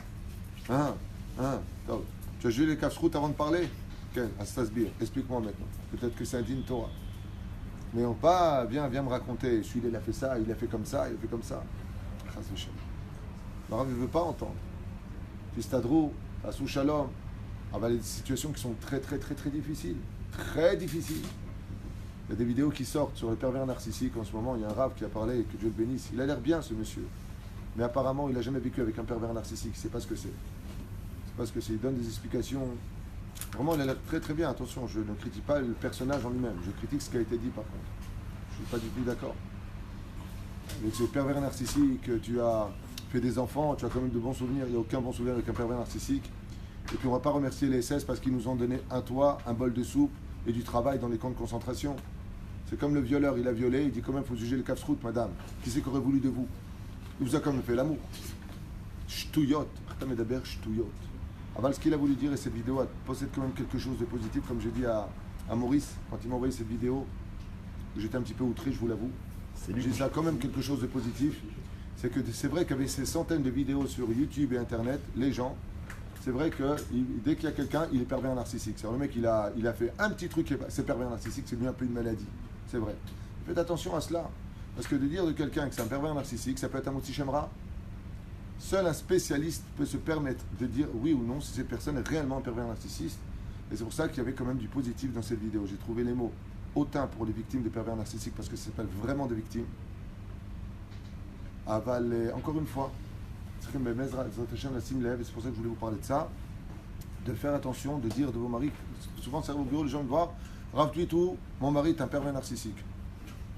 Tu as joué les kafsroutes avant de parler? Ok, Astasbir, explique-moi maintenant. Peut-être que c'est un din Torah. Mais on pas, viens me raconter. Celui-là, il a fait ça, il a fait comme ça, il a fait comme ça. Le Rav, il ne veut pas entendre. Tistadrou, Asou Shalom. Ah bah, les situations qui sont très, très, très, très difficiles. Très difficiles. Il y a des vidéos qui sortent sur le pervers narcissique en ce moment. Il y a un Rav qui a parlé, et que Dieu le bénisse. Il a l'air bien, ce monsieur. Mais apparemment, il n'a jamais vécu avec un pervers narcissique. Il ne sait pas ce que c'est. C'est pas ce que c'est. Il donne des explications. Vraiment, il a l'air très très bien. Attention, je ne critique pas le personnage en lui-même. Je critique ce qui a été dit par contre. Je ne suis pas du tout d'accord. Avec ce pervers narcissique, tu as fait des enfants, tu as quand même de bons souvenirs. Il n'y a aucun bon souvenir avec un pervers narcissique. Et puis on ne va pas remercier les SS parce qu'ils nous ont donné un toit, un bol de soupe et du travail dans les camps de concentration. C'est comme le violeur, il a violé, il dit quand même il faut juger le kafsrout, madame. Qui c'est qui aurait voulu de vous? Il vous a quand même fait l'amour. Shtouyot. Shtouyot. Aval, ce qu'il a voulu dire, et cette vidéo possède quand même quelque chose de positif, comme j'ai dit à Maurice, quand il m'a envoyé cette vidéo, j'étais un petit peu outré, je vous l'avoue. J'ai dit ça quand même quelque chose de positif. C'est que c'est vrai qu'avec ces centaines de vidéos sur YouTube et Internet, les gens, c'est vrai que dès qu'il y a quelqu'un, il est pervers narcissique. C'est le mec, il a fait un petit truc, c'est pervers narcissique, c'est lui un peu une maladie. C'est vrai. Faites attention à cela. Parce que de dire de quelqu'un que c'est un pervers narcissique, ça peut être un motzi shemra. Seul un spécialiste peut se permettre de dire oui ou non si cette personne est réellement un pervers narcissiste. Et c'est pour ça qu'il y avait quand même du positif dans cette vidéo. J'ai trouvé les mots hautain pour les victimes de pervers narcissiques parce que ça s'appelle vraiment des victimes. Aval, encore une fois, c'est pour ça que je voulais vous parler de ça. De faire attention, de dire de vos maris. Souvent, c'est au bureau, les gens me voient. Rav Twitou, mon mari est un pervers narcissique.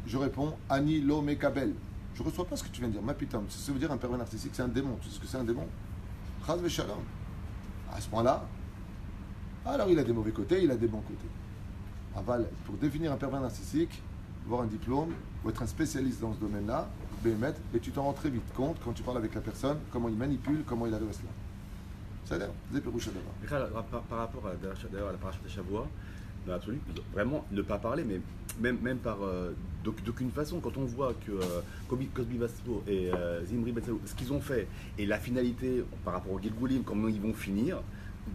Je réponds Ani lo mekabel. Je ne reçois pas ce que tu viens de dire. Ma putain, ça veut dire un pervers narcissique, c'est un démon. Tu sais ce que c'est un démon? Chaz v'shalom. À ce point-là, alors il a des mauvais côtés, il a des bons côtés. Aval, pour définir un pervers narcissique, avoir un diplôme, ou être un spécialiste dans ce domaine-là, BMET, et tu t'en rends très vite compte quand tu parles avec la personne, comment il manipule, comment il arrive à cela. Ça a l'air, Zéperoucha d'abord. Par rapport à d'ailleurs à la parachute de Shavua, dans l'absolu, vraiment ne pas parler, mais même par d'aucune façon, quand on voit que Cosby Vaspo et Zimri Betsalou, ce qu'ils ont fait, et la finalité par rapport au Gilgoulim, comment ils vont finir,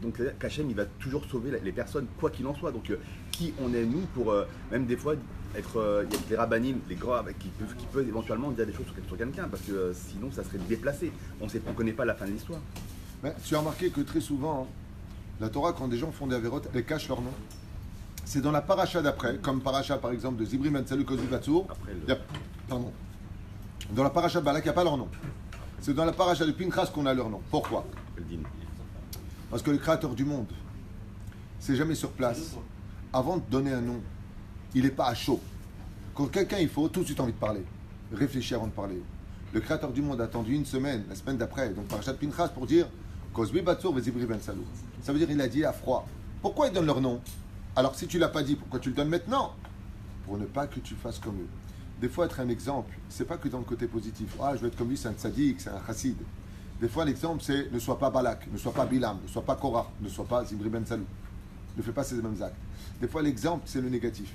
donc Kachem il va toujours sauver les personnes, quoi qu'il en soit. Donc qui on est nous pour, même des fois, être, il y a des rabbinim, les grands, qui peuvent éventuellement dire des choses sur quelqu'un, parce que sinon ça serait déplacé. On ne connaît pas la fin de l'histoire. Ben, tu as remarqué que très souvent, La Torah, quand des gens font des avérotes, elle cache leur nom. C'est dans la paracha d'après, comme paracha par exemple de Zimri Ben Salou Kozbi Batsour. Pardon. Dans la paracha de Balak, il n'y a pas leur nom. C'est dans la paracha de Pinchas qu'on a leur nom. Pourquoi? Parce que le créateur du monde, c'est jamais sur place. Avant de donner un nom, il n'est pas à chaud. Quand quelqu'un il faut, tout de suite envie de parler. Réfléchir avant de parler. Le créateur du monde a attendu une semaine, la semaine d'après, donc parachat de Pinchas pour dire Kozbi Batsour Vezibri Ben Salou. Ça veut dire il a dit à froid. Pourquoi il donne leur nom? Alors si tu l'as pas dit, pourquoi tu le donnes maintenant? Pour ne pas que tu fasses comme eux. Des fois, être un exemple, c'est pas que dans le côté positif. Ah, je vais être comme lui, c'est un tzaddik, c'est un chassid. Des fois, l'exemple, c'est ne sois pas Balak, ne sois pas Bilam, ne sois pas Korah, ne sois pas Zimri Ben Salou. Ne fais pas ces mêmes actes. Des fois, l'exemple, c'est le négatif.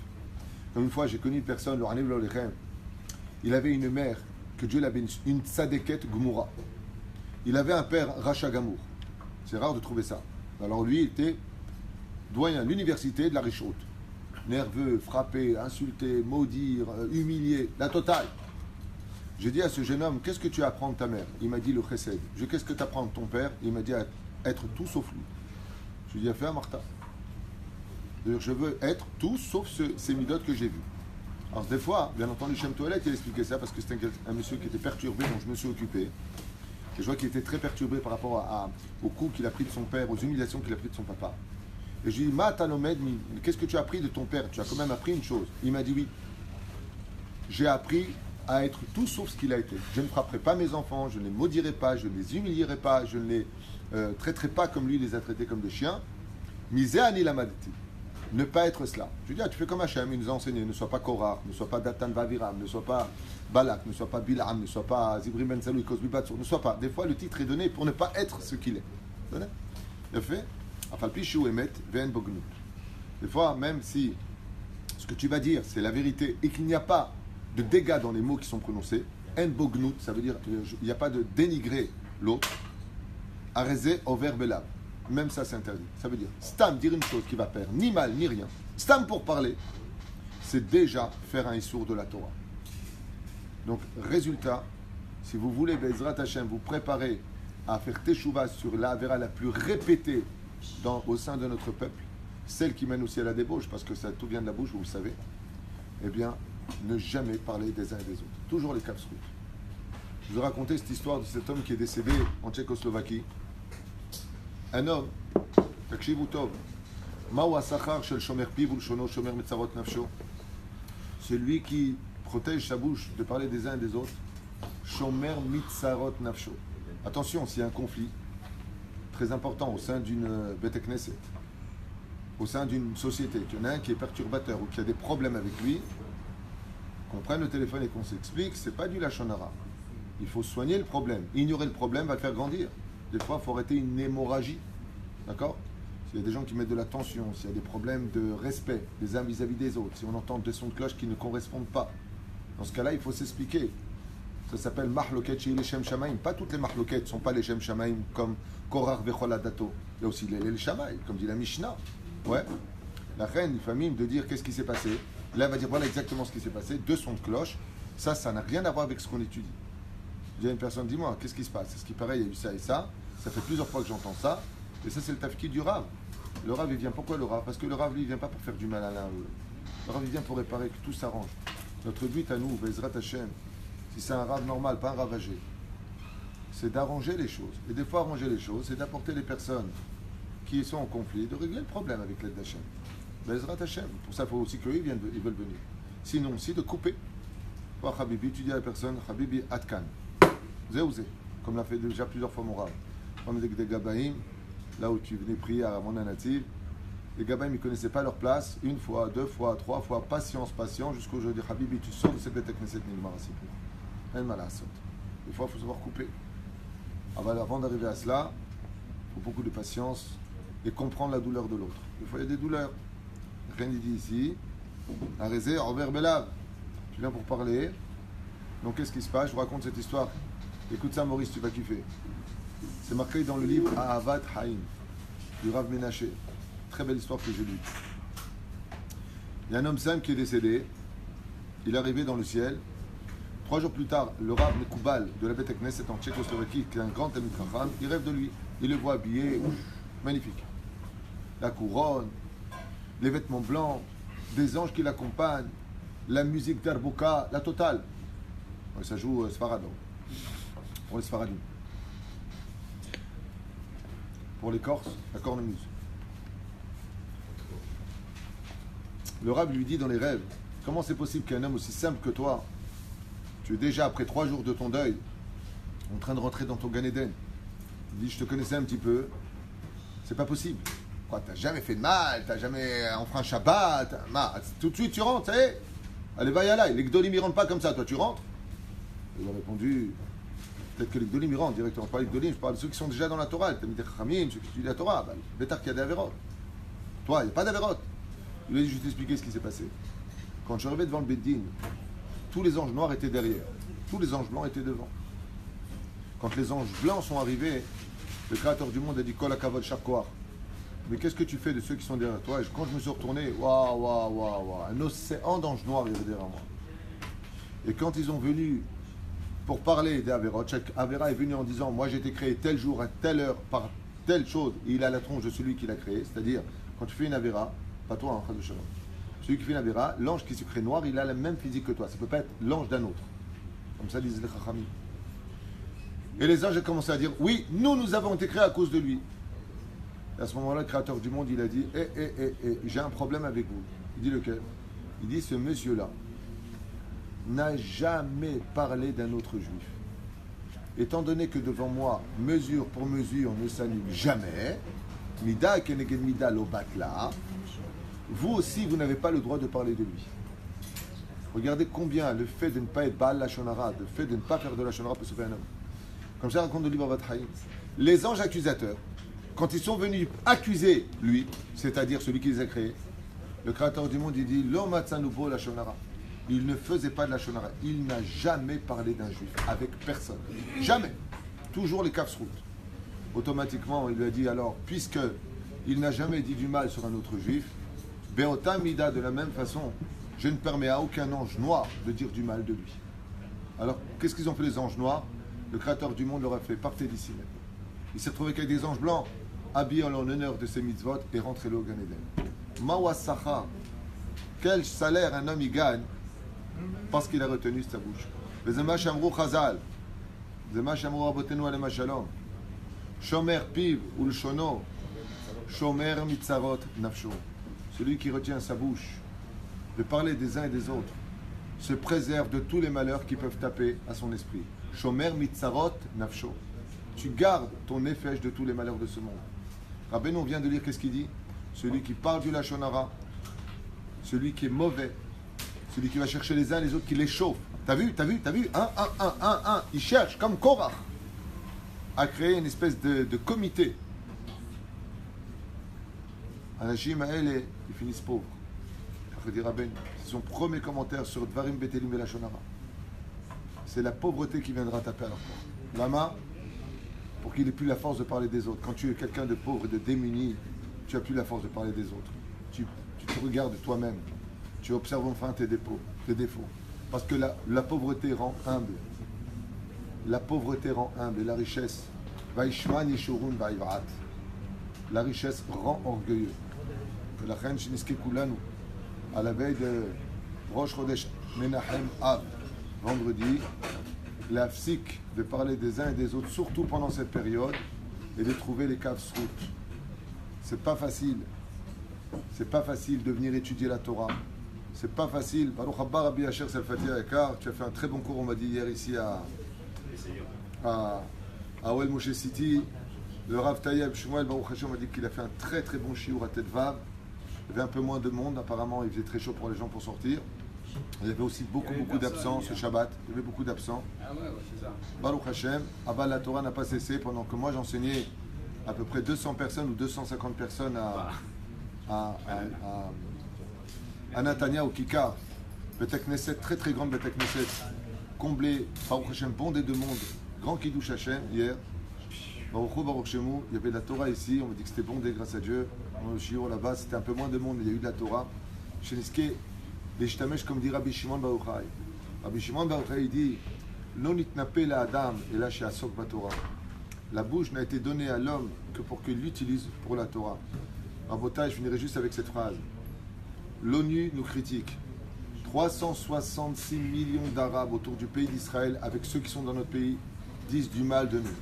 Comme une fois, j'ai connu une personne, le Hanev Lolechem, il avait une mère, que Dieu l'avait une tzadeket Gmoura. Il avait un père Racha Gamour. C'est rare de trouver ça. Alors lui, il était doyen à l'université de la Richout. Nerveux, frappé, insulté, maudire, humilié, la totale. J'ai dit à ce jeune homme, qu'est-ce que tu apprends de ta mère? Il m'a dit le chesed. Je dis, qu'est-ce que tu apprends de ton père? Il m'a dit à être tout sauf lui. Je lui ai dit, à faire Martha. Je veux être tout sauf ces midotes que j'ai vues. Alors des fois, bien entendu, Shem Toilette, il expliquait ça parce que c'était un monsieur qui était perturbé, dont je me suis occupé. Et je vois qu'il était très perturbé par rapport au coup qu'il a pris de son père, aux humiliations qu'il a pris de son papa. Et je lui ai dit, Matanomed, qu'est-ce que tu as appris de ton père? Tu as quand même appris une chose. Il m'a dit oui. J'ai appris à être tout sauf ce qu'il a été. Je ne frapperai pas mes enfants, je ne les maudirai pas, je ne les humilierai pas, je ne les traiterai pas comme lui les a traités comme des chiens. Misé ani lamadeti. Ne pas être cela. Je lui dis, tu fais comme Hachem, il nous a enseigné, ne sois pas Korah, ne sois pas Datan Vaviram, ne sois pas Balak, ne sois pas Bilam, ne sois pas Zibri Ben Salou, Kozbi Batsour, ne sois pas. Des fois, le titre est donné pour ne pas être ce qu'il est. Il a fait des fois, même si ce que tu vas dire, c'est la vérité et qu'il n'y a pas de dégâts dans les mots qui sont prononcés, en bognut, ça veut dire il n'y a pas de dénigrer l'autre, arezé over belab. Même ça, c'est interdit. Ça veut dire, stam, dire une chose qui va faire ni mal ni rien, stam pour parler, c'est déjà faire un issour de la Torah. Donc, résultat, si vous voulez, Bezrat Hashem, vous préparez à faire teshuva sur la avéra la plus répétée au sein de notre peuple, celle qui mène aussi à la débauche, parce que ça tout vient de la bouche, vous le savez, eh bien, ne jamais parler des uns et des autres. Toujours les kapsroutes. Je vous ai raconté cette histoire de cet homme qui est décédé en Tchécoslovaquie. Un homme, תקשיבו טוב, מהו השכר של שומר פיו ולשונו שומר מצרות נפשו? Celui qui protège sa bouche de parler des uns et des autres, shomer mitzarot nafsho. Attention, s'il y a un conflit très important au sein d'une Beit Knesset, au sein d'une société, qu'il y en a un qui est perturbateur ou qui a des problèmes avec lui, qu'on prenne le téléphone et qu'on s'explique, c'est pas du lachon hara. Il faut soigner le problème. Ignorer le problème va le faire grandir. Des fois, il faut arrêter une hémorragie. D'accord? S'il y a des gens qui mettent de la tension, s'il y a des problèmes de respect des uns vis-à-vis des autres, si on entend des sons de cloche qui ne correspondent pas, dans ce cas-là, il faut s'expliquer. Ça s'appelle mahloket chez les Shem Shamaim. Pas toutes les mahloket ne sont pas les Shem Shamaim comme Korach Vechol Adato. Il y a aussi les Shamaim, comme dit la Mishnah. Ouais. La reine, une famille, de dire qu'est-ce qui s'est passé. Là, elle va dire voilà exactement ce qui s'est passé. Deux sons de cloche. Ça n'a rien à voir avec ce qu'on étudie. Il y a une personne, dis-moi, qu'est-ce qui se passe? Ce qui paraît, il y a eu ça et ça. Ça fait plusieurs fois que j'entends ça. Et ça, c'est le tafki du Rav. Le Rav, il vient. Pourquoi le Rav? Parce que le Rav, lui, il vient pas pour faire du mal à l'un. Le Rav, il vient pour réparer, que tout s'arrange. Notre but à nous, Bezrat Hashem, si c'est un Rav normal, pas un Rav âgé, c'est d'arranger les choses. Et des fois, arranger les choses, c'est d'apporter les personnes qui sont en conflit, de régler le problème avec l'aide d'Hachem. Bezrat Hashem. Pour ça, il faut aussi qu'eux, ils veulent venir. Sinon, aussi de couper. Toi, Habibi, tu dis à la personne, Habibi, Atkan. Zé ou zé. Comme l'a fait déjà plusieurs fois mon Rav. Comme des Gabaïm, là où tu venais prier à mon native, les Gabaïm, ils ne connaissaient pas leur place, une fois, deux fois, trois fois, patience, jusqu'au jour de Habibi, tu sors de cette bête Knesset Nilmar Asipur. Des fois, il faut savoir couper. Avant d'arriver à cela, il faut beaucoup de patience et comprendre la douleur de l'autre. Des fois, il y a des douleurs. Rien n'est dit ici. Arrêtez, Robert Belav. Tu viens pour parler. Donc, qu'est-ce qui se passe? Je vous raconte cette histoire. Écoute ça, Maurice, tu vas kiffer. C'est marqué dans le livre Ahavat Haïm du Rav Menaché. Très belle histoire que j'ai lue. Il y a un homme simple qui est décédé. Il est arrivé dans le ciel. 3 jours plus tard, le Rav Mekoubal de la Beit Knesset en Tchécoslovaquie, qui est un grand Talmid Chacham, il rêve de lui. Il le voit habillé, magnifique. la couronne, les vêtements blancs, des anges qui l'accompagnent, la musique d'Arbouka, la totale. Ouais, ça joue Sfarad. Pour les Sfaradim. Pour les Corses, la cornemuse. Le Rab lui dit dans les rêves, comment c'est possible qu'un homme aussi simple que toi, tu es déjà après 3 jours de ton deuil, en train de rentrer dans ton Gan Eden. Il dit, je te connaissais un petit peu, c'est pas possible. Quoi, t'as jamais fait de mal, t'as jamais enfreint Shabbat, tout de suite tu rentres, ça y est. Allez, va y aller, les Gdolim ils rentrent pas comme ça, toi tu rentres. Il a répondu, peut-être que les Gdolim ils rentrent directement, pas les Gdolim, je parle de ceux qui sont déjà dans la Torah, les Talmidei Chachamim, ceux qui étudient la Torah, Bétar qu'il y a des Averot. Toi, il n'y a pas d'Averot. Il lui a dit, je vais t'expliquer ce qui s'est passé. Quand je suis arrivé devant le Beddin, tous les anges noirs étaient derrière, tous les anges blancs étaient devant. Quand les anges blancs sont arrivés, le Créateur du monde a dit Kol HaKavod Shakoar. Mais qu'est-ce que tu fais de ceux qui sont derrière toi? Et quand je me suis retourné, waouh, un océan d'anges noirs il y avait derrière moi. Et quand ils ont venu pour parler des Averot, chaque Avera est venu en disant moi j'ai été créé tel jour, à telle heure, par telle chose, et il a la tronche de celui qui l'a créé. C'est-à-dire, quand tu fais une Avera, pas toi, en train de Shalom. Celui qui fait une Avera, l'ange qui se crée noir, il a la même physique que toi. Ça ne peut pas être l'ange d'un autre. Comme ça disent les Chachamim. Et les anges ont commencé à dire oui, nous avons été créés à cause de lui. Et à ce moment-là, le Créateur du monde, il a dit j'ai un problème avec vous. Il dit lequel? Il dit ce monsieur-là n'a jamais parlé d'un autre juif. Étant donné que devant moi, mesure pour mesure ne s'annule jamais, Mida keneged Mida lo batla, vous aussi, vous n'avez pas le droit de parler de lui. Regardez combien le fait de ne pas être Baal Lashon Hara, le fait de ne pas faire de Lashon Hara peut sauver un homme. Comme ça raconte le livre Vat Chaim. Les anges accusateurs, quand ils sont venus accuser lui, c'est-à-dire celui qui les a créés, le Créateur du monde, il dit Lo matzanubo Lashon Hara. Il ne faisait pas de Lashon Hara. Il n'a jamais parlé d'un juif avec personne. Jamais. Toujours les kafsrout. Automatiquement, il lui a dit alors, puisque il n'a jamais dit du mal sur un autre juif, Be'ota Mida, de la même façon, je ne permets à aucun ange noir de dire du mal de lui. Alors, qu'est-ce qu'ils ont fait les anges noirs? Le Créateur du monde leur a fait partez d'ici maintenant. Il s'est retrouvé avec des anges blancs, habillés en l'honneur de ses mitzvot et rentrez-le au Gan Eden. Mawasacha, quel salaire un homme y gagne parce qu'il a retenu sa bouche. Vezema shamru chazal, vezema shamru rabotenu alema shalom, shomer piv ulshono, shomer mitzarot nafsho. Celui qui retient sa bouche de parler des uns et des autres se préserve de tous les malheurs qui peuvent taper à son esprit. Shomer mitzarot nafsho. Tu gardes ton nefesh de tous les malheurs de ce monde. Rabbeinu vient de lire qu'est-ce qu'il dit? Celui qui parle du Lashon Hara, celui qui est mauvais, celui qui va chercher les uns et les autres, qui les chauffe. T'as vu? Un. Il cherche, comme Korach, à créer une espèce de comité. Anashim Ha'ele, ils finissent pauvres. C'est son premier commentaire sur Dvarim Betelim et Lashon Hara. C'est la pauvreté qui viendra taper à leur porte. Lama, pour qu'il n'ait plus la force de parler des autres. Quand tu es quelqu'un de pauvre et de démuni, tu n'as plus la force de parler des autres. Tu te regardes toi-même. Tu observes enfin tes défauts. Parce que la pauvreté rend humble. La pauvreté rend humble. Et la richesse, Vaishman Yeshurun Vaivrat. La richesse rend orgueilleux. La reine Shiniske Kulanu, à la veille de Rosh Chodesh Menachem Av, vendredi, l'afsik de parler des uns et des autres, surtout pendant cette période, et de trouver les caves routes. C'est pas facile. C'est pas facile de venir étudier la Torah. C'est pas facile. Baruch Haba Rabbi Asher Selfati Ayakar, tu as fait un très bon cours, on m'a dit hier ici à Oel Moshe City. Le Rav Tayeb Shmuel Baruch Hashem m'a dit qu'il a fait un très très bon shiur à Tetvav. Il y avait un peu moins de monde, apparemment il faisait très chaud pour les gens pour sortir. Il y avait aussi beaucoup d'absents ce Shabbat. Il y avait beaucoup d'absents. Ah ouais, c'est ça. Baruch Hashem, Abba la Torah n'a pas cessé pendant que moi j'enseignais à peu près 200 personnes ou 250 personnes à Natania au Kikar. Beth Knesset, très très grande Beth Knesset, comblé, Baruch Hashem, bondé de monde, grand Kiddush Hashem hier. Baruch Shemu, il y avait de la Torah ici, on m'a dit que c'était bondé grâce à Dieu. Au shiur là-bas, c'était un peu moins de monde, mais il y a eu de la Torah. Chez Niske, les Shtamesh, comme dit Rabbi Shimon Bar Yochai. Rabbi Shimon Bar Yochai, il dit Lo nitnape la Adam, et là chez Asok Batorah. La bouche n'a été donnée à l'homme que pour qu'il l'utilise pour la Torah. Rabotai, je finirai juste avec cette phrase. L'ONU nous critique. 366 millions d'Arabes autour du pays d'Israël, avec ceux qui sont dans notre pays, disent du mal de nous.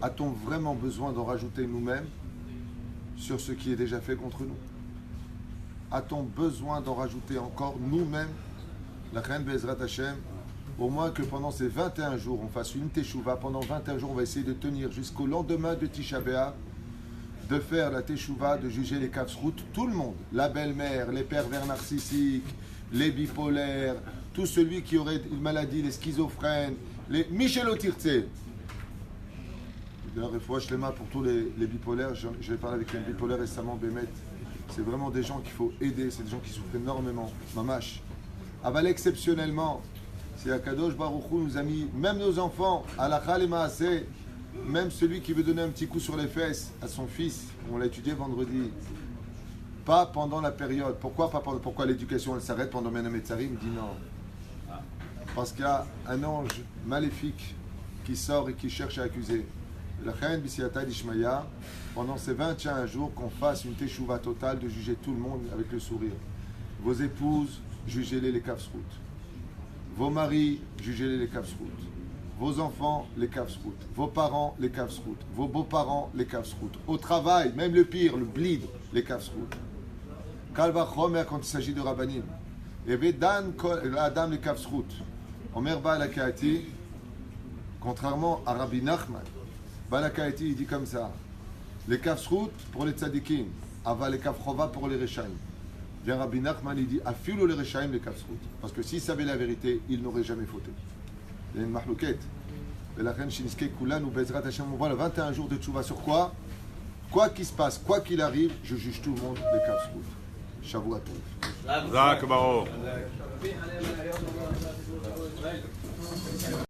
A-t-on vraiment besoin d'en rajouter nous-mêmes sur ce qui est déjà fait contre nous? A-t-on besoin d'en rajouter encore nous-mêmes? La reine Bezrat Hashem, au moins que pendant ces 21 jours, on fasse une teshuva. Pendant 21 jours, on va essayer de tenir jusqu'au lendemain de Tisha B'Av, de faire la teshuva, de juger les kafsrout, tout le monde, la belle-mère, les pervers narcissiques, les bipolaires, tout celui qui aurait une maladie, les schizophrènes, les Michel Otirtse. D'ailleurs, je pour tous les bipolaires, j'ai parlé avec un bipolaire récemment, Bémet. C'est vraiment des gens qu'il faut aider, c'est des gens qui souffrent énormément, mamash. Aval exceptionnellement, si Akadosh Baruch Hu nous a mis, même nos enfants, à la Chal et Maaseh, même celui qui veut donner un petit coup sur les fesses à son fils, on l'a étudié vendredi, pas pendant la période. Pourquoi pas pendant, pourquoi l'éducation elle s'arrête pendant Menem et Tzarim? Il dit non. Parce qu'il y a un ange maléfique qui sort et qui cherche à accuser. La reine Bisiata d'Ishmaïa, pendant ces 21 jours, qu'on fasse une teshuva totale de juger tout le monde avec le sourire. Vos épouses, jugez-les les kafsrout. Vos maris, jugez-les les kafsrout. Vos enfants, les kafsrout. Vos parents, les kafsrout. Vos beaux-parents, les kafsrout. Au travail, même le pire, le bleed, les kafsrout. Kalva chomer quand il s'agit de rabbanim. Et vedan adam les kafsrout. Omer Balakaati, contrairement à Rabbi Nachman, Balakaati, il dit comme ça. Les kafsrout pour les tzadikim, ava les kafchova pour les rechaim. Bien Rabbi Nachman, il dit afilo les rechaim les kafsrout. Parce que s'il savait la vérité, il n'aurait jamais fauté. Il y a une mahlouket. Et la reine Shiniske Kulan ou Bezrat Hashem, on voit le 21 jours de tchouva sur quoi? Quoi qu'il se passe, quoi qu'il arrive, je juge tout le monde les kafsrout. Shavuot Tov. Zak Baro.